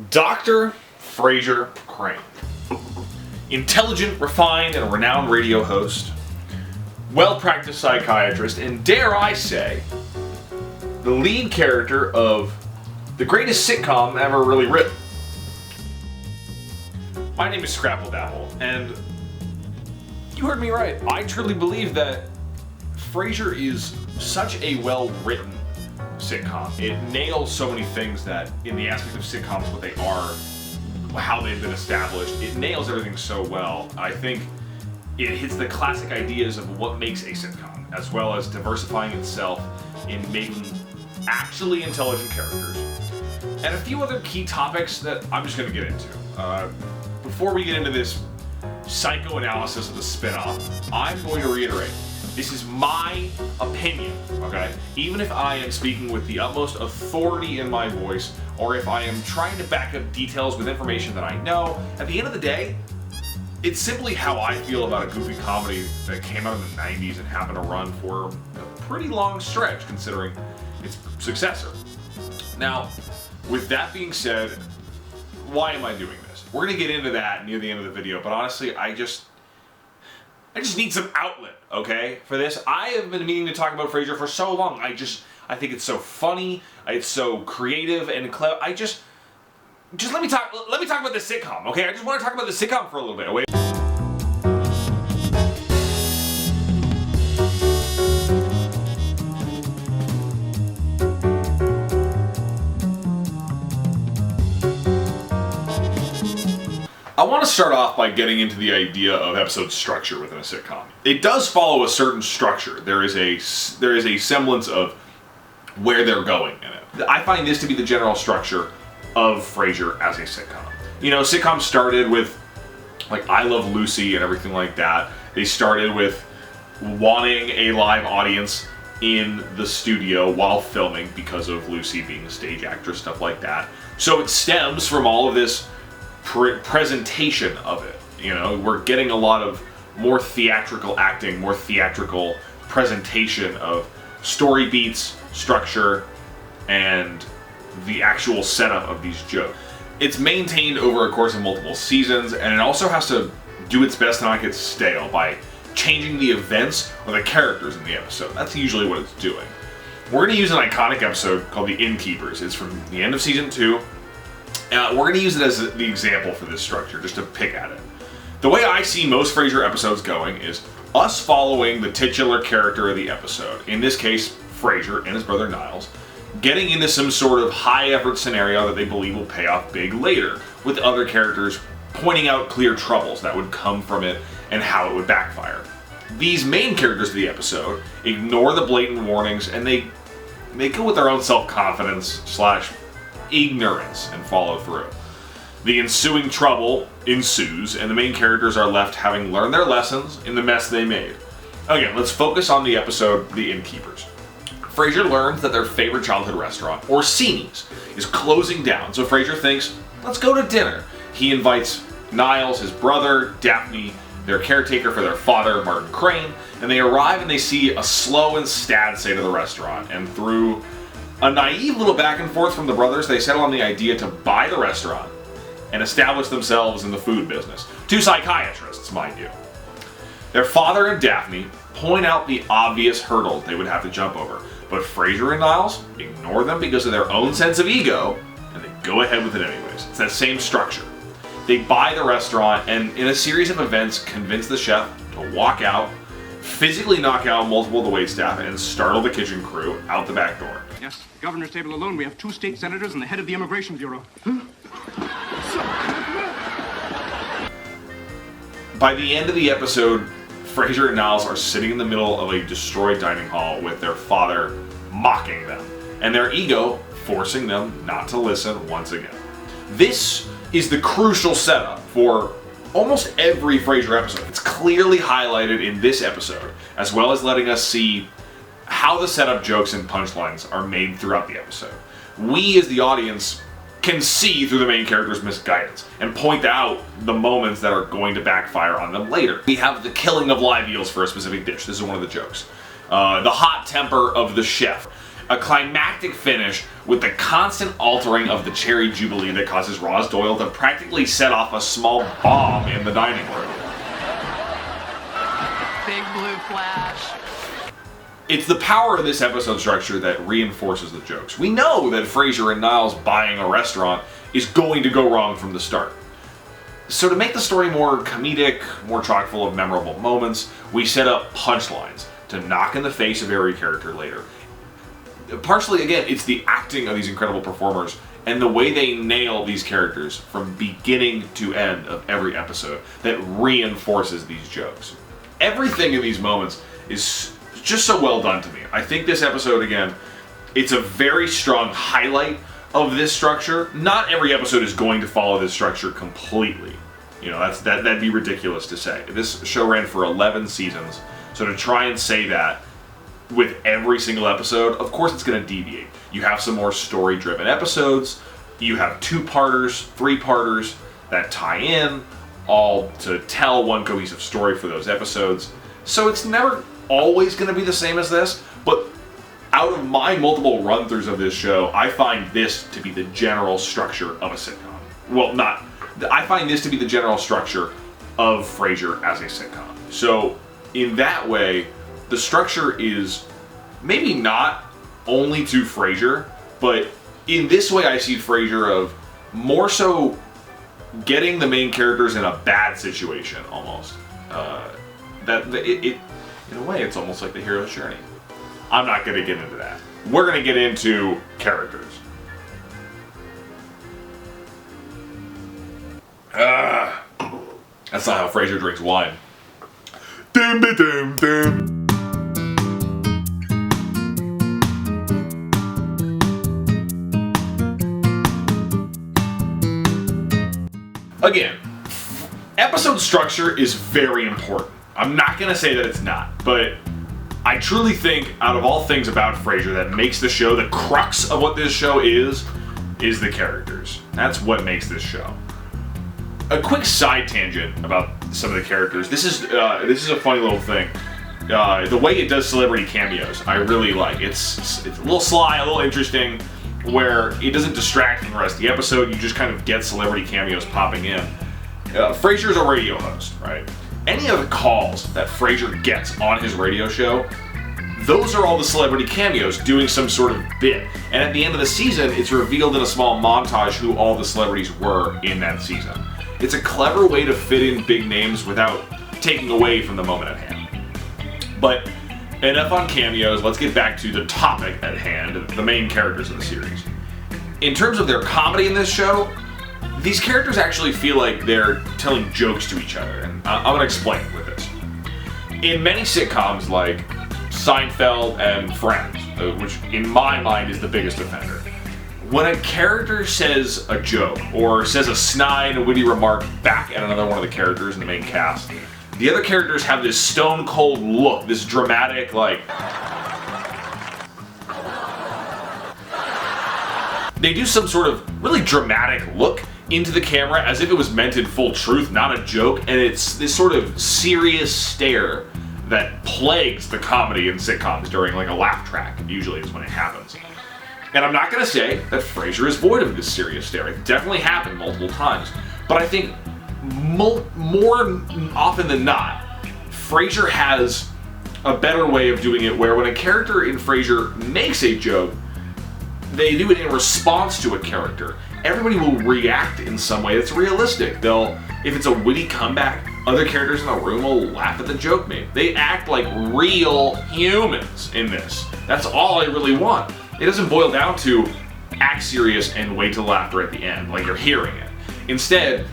Dr. Frasier Crane. Intelligent, refined, and renowned radio host, well-practiced psychiatrist, and dare I say, the lead character of the greatest sitcom ever really written. My name is Scrapple Dabble, and you heard me right. I truly believe that Frasier is such a well-written sitcom. It nails so many things that, in the aspect of sitcoms, what they are, how they've been established, it nails everything so well. I think it hits the classic ideas of what makes a sitcom, as well as diversifying itself in making actually intelligent characters, and a few other key topics that I'm just going to get into. Before we get into this psychoanalysis of the spin-off, I'm going to reiterate, this is my opinion, okay? Even if I am speaking with the utmost authority in my voice, or if I am trying to back up details with information that I know, at the end of the day, it's simply how I feel about a goofy comedy that came out in the 90s and happened to run for a pretty long stretch, considering its successor. Now, with that being said, why am I doing this? We're gonna get into that near the end of the video, but honestly, I just need some outlet, okay, for this. I have been meaning to talk about Frasier for so long. I think it's so funny, it's so creative and clever. Just let me talk about this sitcom, okay? I just want to talk about the sitcom for a little bit. Wait. I want to start off by getting into the idea of episode structure within a sitcom. It does follow a certain structure. There is a semblance of where they're going in it. I find this to be the general structure of Frasier as a sitcom. You know, sitcoms started with like I Love Lucy and everything like that. They started with wanting a live audience in the studio while filming because of Lucy being a stage actress, stuff like that. So it stems from all of this presentation of it. You know, we're getting a lot of more theatrical acting, more theatrical presentation of story beats, structure, and the actual setup of these jokes. It's maintained over a course of multiple seasons, and it also has to do its best to not get stale by changing the events or the characters in the episode. That's usually what it's doing. We're going to use an iconic episode called The Innkeepers. It's from the end of season 2. We're going to use it as the example for this structure, just to pick at it. The way I see most Frasier episodes going is us following the titular character of the episode, in this case, Frasier and his brother Niles, getting into some sort of high-effort scenario that they believe will pay off big later, with other characters pointing out clear troubles that would come from it and how it would backfire. These main characters of the episode ignore the blatant warnings, and they go with their own self-confidence / ignorance and follow through. The ensuing trouble ensues, and the main characters are left having learned their lessons in the mess they made. Again, let's focus on the episode, The Innkeepers. Frasier learns that their favorite childhood restaurant, Orsini's, is closing down, so Frasier thinks, let's go to dinner. He invites Niles, his brother, Daphne, their caretaker for their father, Martin Crane, and they arrive and they see a slow and sad state of the restaurant, and through a naive little back and forth from the brothers, they settle on the idea to buy the restaurant and establish themselves in the food business. Two psychiatrists, mind you. Their father and Daphne point out the obvious hurdles they would have to jump over, but Frasier and Niles ignore them because of their own sense of ego, and they go ahead with it anyways. It's that same structure. They buy the restaurant, and in a series of events, convince the chef to walk out, physically knock out multiple of the waitstaff, and startle the kitchen crew out the back door. Yes, governor's table alone, we have 2 state senators and the head of the Immigration Bureau. By the end of the episode, Frasier and Niles are sitting in the middle of a destroyed dining hall with their father mocking them, and their ego forcing them not to listen once again. This is the crucial setup for almost every Frasier episode. It's clearly highlighted in this episode, as well as letting us see how the setup jokes and punchlines are made throughout the episode. We, as the audience, can see through the main character's misguidance and point out the moments that are going to backfire on them later. We have the killing of live eels for a specific dish. This is one of the jokes. The hot temper of the chef. A climactic finish with the constant altering of the Cherry Jubilee that causes Roz Doyle to practically set off a small bomb in the dining room. Big blue flash. It's the power of this episode structure that reinforces the jokes. We know that Frasier and Niles buying a restaurant is going to go wrong from the start. So to make the story more comedic, more chock full of memorable moments, we set up punchlines to knock in the face of every character later. Partially, again, it's the acting of these incredible performers and the way they nail these characters from beginning to end of every episode that reinforces these jokes. Everything in these moments is just so well done to me. I think this episode, again, it's a very strong highlight of this structure. Not every episode is going to follow this structure completely. You know, that'd be ridiculous to say. This show ran for 11 seasons, so to try and say that with every single episode, of course it's going to deviate. You have some more story-driven episodes, you have 2-parters, 3-parters that tie in, all to tell one cohesive story for those episodes. So it's never always going to be the same as this, but out of my multiple run-throughs of this show, I find this to be the general structure of a sitcom. Well, I find this to be the general structure of Frasier as a sitcom. So in that way, the structure is maybe not only to Frasier, but in this way I see Frasier of more so getting the main characters in a bad situation almost. In a way, it's almost like the hero's journey. I'm not going to get into that. We're going to get into characters. That's not how Frasier drinks wine. Dim dim dim. Again, episode structure is very important. I'm not going to say that it's not, but I truly think out of all things about Frasier that makes the show, the crux of what this show is the characters. That's what makes this show. A quick side tangent about some of the characters. This is a funny little thing. The way it does celebrity cameos, I really like. It's a little sly, a little interesting, where it doesn't distract from the rest of the episode. You just kind of get celebrity cameos popping in. Frasier's a radio host, right? Any of the calls that Frasier gets on his radio show, those are all the celebrity cameos doing some sort of bit. And at the end of the season, it's revealed in a small montage who all the celebrities were in that season. It's a clever way to fit in big names without taking away from the moment at hand. But enough on cameos, let's get back to the topic at hand, the main characters of the series. In terms of their comedy in this show, these characters actually feel like they're telling jokes to each other, and I'm going to explain with this. In many sitcoms like Seinfeld and Friends, which in my mind is the biggest offender, when a character says a joke or says a snide, witty remark back at another one of the characters in the main cast, the other characters have this stone cold look, this dramatic, like, they do some sort of really dramatic look into the camera as if it was meant in full truth, not a joke, and it's this sort of serious stare that plagues the comedy in sitcoms during like a laugh track, usually is when it happens. And I'm not going to say that Frasier is void of this serious stare. It definitely happened multiple times. But I think more often than not, Frasier has a better way of doing it where when a character in Frasier makes a joke, they do it in response to a character. Everybody will react in some way that's realistic. If it's a witty comeback, other characters in the room will laugh at the joke made. They act like real humans in this. That's all I really want. It doesn't boil down to act serious and wait till laughter at the end, like you're hearing it. Instead,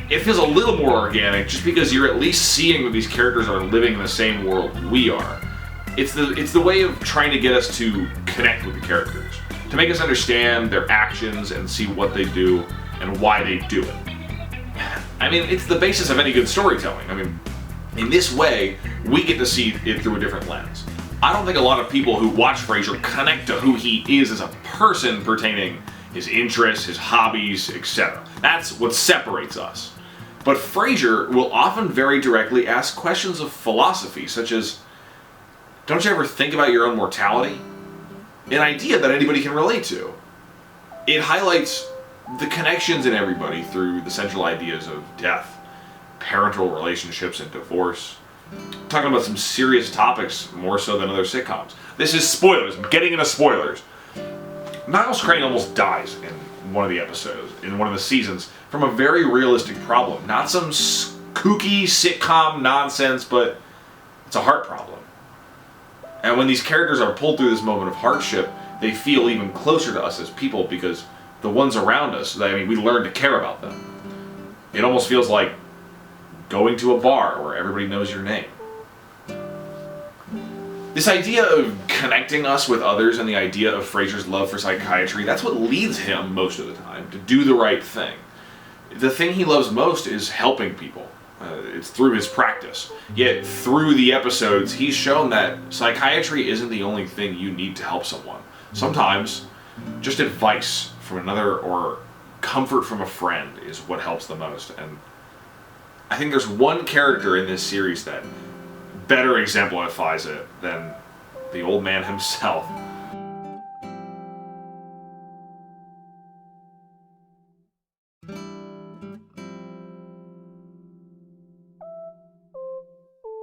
it feels a little more organic just because you're at least seeing that these characters are living in the same world we are. It's the way of trying to get us to connect with the characters, to make us understand their actions and see what they do and why they do it. I mean, it's the basis of any good storytelling. I mean, in this way, we get to see it through a different lens. I don't think a lot of people who watch Frasier connect to who he is as a person pertaining his interests, his hobbies, etc. That's what separates us. But Frasier will often very directly ask questions of philosophy, such as, don't you ever think about your own mortality? an idea that anybody can relate to. It highlights the connections in everybody through the central ideas of death, parental relationships, and divorce. Talking about some serious topics more so than other sitcoms. This is spoilers. I'm getting into spoilers. Niles Crane almost dies in one of the episodes, in one of the seasons, from a very realistic problem. Not some kooky sitcom nonsense, but it's a heart problem. And when these characters are pulled through this moment of hardship, they feel even closer to us as people because the ones around us, we learn to care about them. It almost feels like going to a bar where everybody knows your name. This idea of connecting us with others and the idea of Frasier's love for psychiatry, that's what leads him most of the time to do the right thing. The thing he loves most is helping people. It's through his practice. Yet through the episodes, he's shown that psychiatry isn't the only thing you need to help someone. Sometimes just advice from another or comfort from a friend is what helps the most. And I think there's one character in this series that better exemplifies it than the old man himself.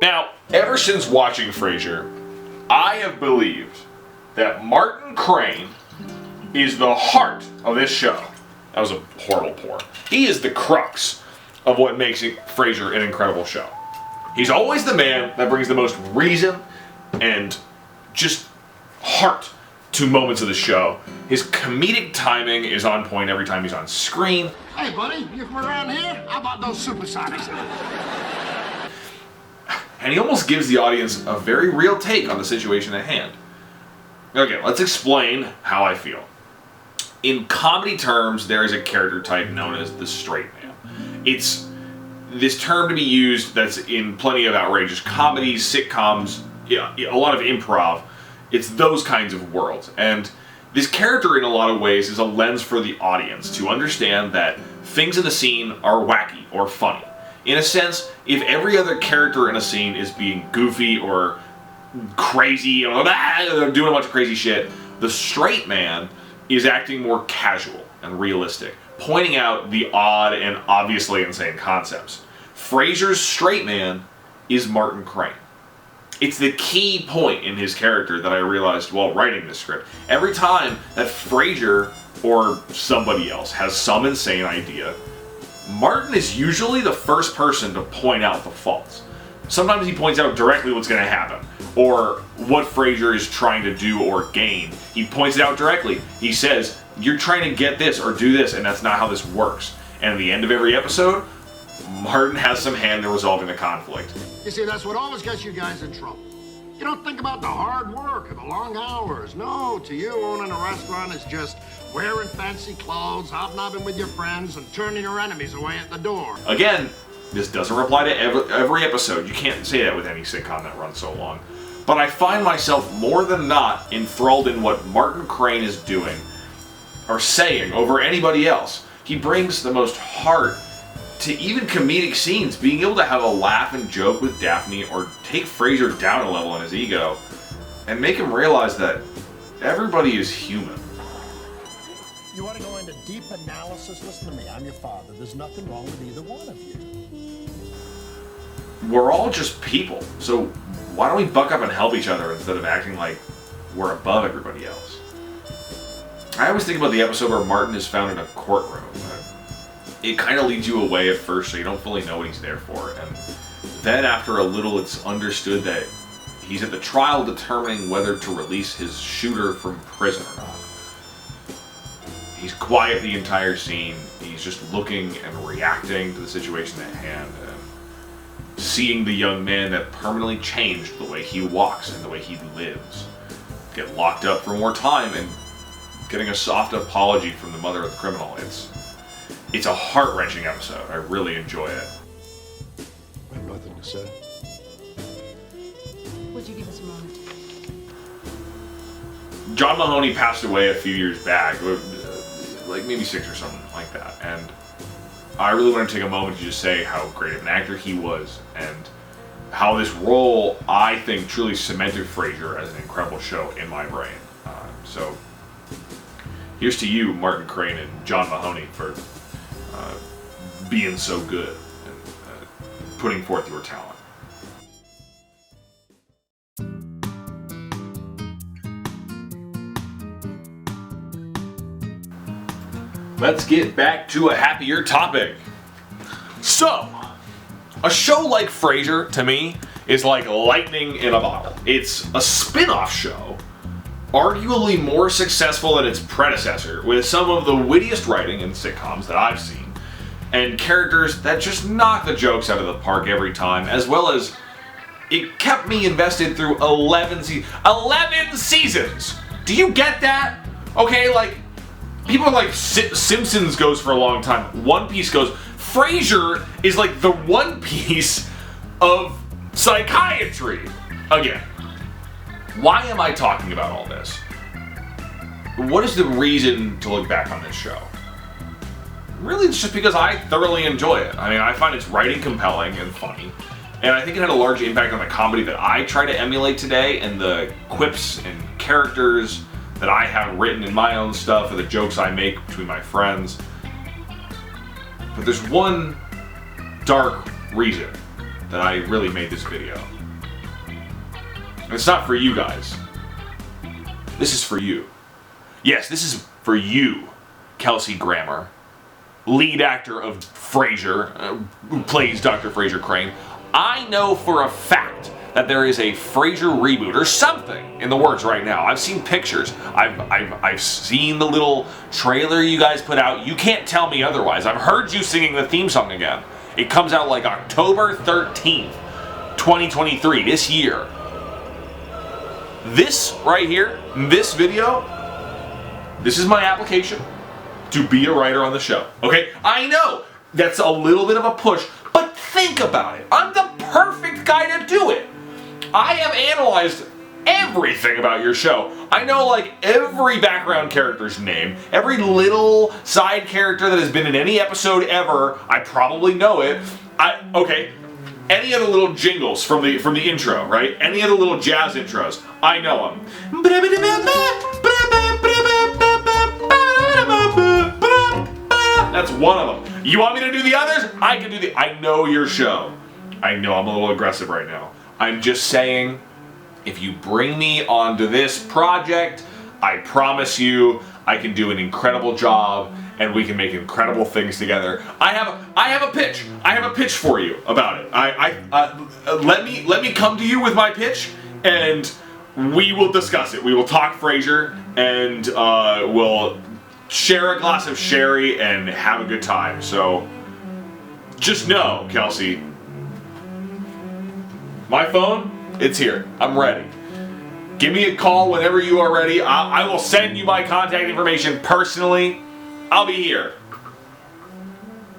Now, ever since watching Frasier, I have believed that Martin Crane is the heart of this show. That was a horrible pour. He is the crux of what makes Frasier an incredible show. He's always the man that brings the most reason and just heart to moments of the show. His comedic timing is on point every time he's on screen. Hey, buddy, you from around here? How about those supersonics? And he almost gives the audience a very real take on the situation at hand. Okay, let's explain how I feel. In comedy terms, there is a character type known as the straight man. It's this term to be used that's in plenty of outrageous comedies, sitcoms, a lot of improv. It's those kinds of worlds. And this character, in a lot of ways, is a lens for the audience to understand that things in the scene are wacky or funny. In a sense, if every other character in a scene is being goofy or crazy, or doing a bunch of crazy shit, the straight man is acting more casual and realistic, pointing out the odd and obviously insane concepts. Frasier's straight man is Martin Crane. It's the key point in his character that I realized while writing this script. Every time that Frasier or somebody else has some insane idea, Martin is usually the first person to point out the faults. Sometimes he points out directly what's going to happen, or what Frasier is trying to do or gain. He points it out directly. He says, you're trying to get this or do this, and that's not how this works. And at the end of every episode, Martin has some hand in resolving the conflict. You see, that's what always gets you guys in trouble. You don't think about the hard work or the long hours. No, to you, owning a restaurant is just wearing fancy clothes, hobnobbing with your friends, and turning your enemies away at the door. Again, this doesn't apply to every episode. You can't say that with any sitcom that runs so long. But I find myself more than not enthralled in what Martin Crane is doing or saying over anybody else. He brings the most heart to even comedic scenes, being able to have a laugh and joke with Daphne or take Frasier down a level in his ego and make him realize that everybody is human. You want to go into deep analysis? Listen to me. I'm your father. There's nothing wrong with either one of you. We're all just people, so why don't we buck up and help each other instead of acting like we're above everybody else? I always think about the episode where Martin is found in a courtroom. It kind of leads you away at first, so you don't fully know what he's there for, and then after a little it's understood that he's at the trial determining whether to release his shooter from prison or not. He's quiet the entire scene. He's just looking and reacting to the situation at hand and seeing the young man that permanently changed the way he walks and the way he lives get locked up for more time and getting a soft apology from the mother of the criminal. It's a heart-wrenching episode. I really enjoy it. I have nothing to say. Would you give us a moment? John Mahoney passed away a few years back, like maybe 6 or something like that, and I really want to take a moment to just say how great of an actor he was and how this role, I think, truly cemented Frasier as an incredible show in my brain. So here's to you, Martin Crane and John Mahoney, for being so good and putting forth your talent. Let's get back to a happier topic. So, a show like Frasier, to me, is like lightning in a bottle. It's a spin-off show, arguably more successful than its predecessor, with some of the wittiest writing in sitcoms that I've seen, and characters that just knock the jokes out of the park every time, as well as it kept me invested through 11 seasons! Do you get that? Okay, like, people are like, Simpsons goes for a long time, One Piece goes. Frasier is like the One Piece of psychiatry. Again, why am I talking about all this? What is the reason to look back on this show? Really, it's just because I thoroughly enjoy it. I mean, I find its writing compelling and funny, and I think it had a large impact on the comedy that I try to emulate today, and the quips and characters that I have written in my own stuff, or the jokes I make between my friends. But there's one dark reason that I really made this video. And it's not for you guys. This is for you. Yes, this is for you, Kelsey Grammer, lead actor of Frasier, who plays Dr. Frasier Crane. I know for a fact that there is a Frasier reboot or something in the works right now. I've seen pictures. I've seen the little trailer you guys put out. You can't tell me otherwise. I've heard you singing the theme song again. It comes out like October 13th, 2023, this year. This right here, this video, this is my application to be a writer on the show. Okay? I know that's a little bit of a push, but think about it. I'm the perfect guy to do it. I have analyzed everything about your show. I know like every background character's name, every little side character that has been in any episode ever. I probably know it. Okay, any of the little jingles from the intro, right? Any of the little jazz intros, I know them. That's one of them. You want me to do the others? I can do the. I know your show. I know I'm a little aggressive right now. I'm just saying, if you bring me onto this project, I promise you I can do an incredible job and we can make incredible things together. I have a pitch. I have a pitch for you about it. Let me come to you with my pitch and we will discuss it. We will talk Frasier and we'll share a glass of sherry and have a good time. So just know, Kelsey, my phone, it's here. I'm ready. Give me a call whenever you are ready. I will send you my contact information personally. I'll be here.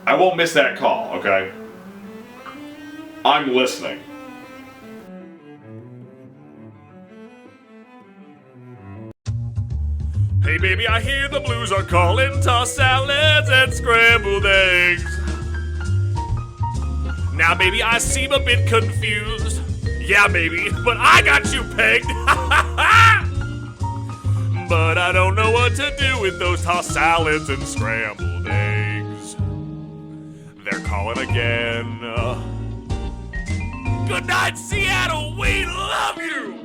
I won't miss that call, okay? I'm listening. Hey baby, I hear the blues are calling, tossed salads and scrambled eggs. Now baby, I seem a bit confused. Yeah baby, but I got you pegged. But I don't know what to do with those tossed salads and scrambled eggs. They're calling again. Good night, Seattle, we love you!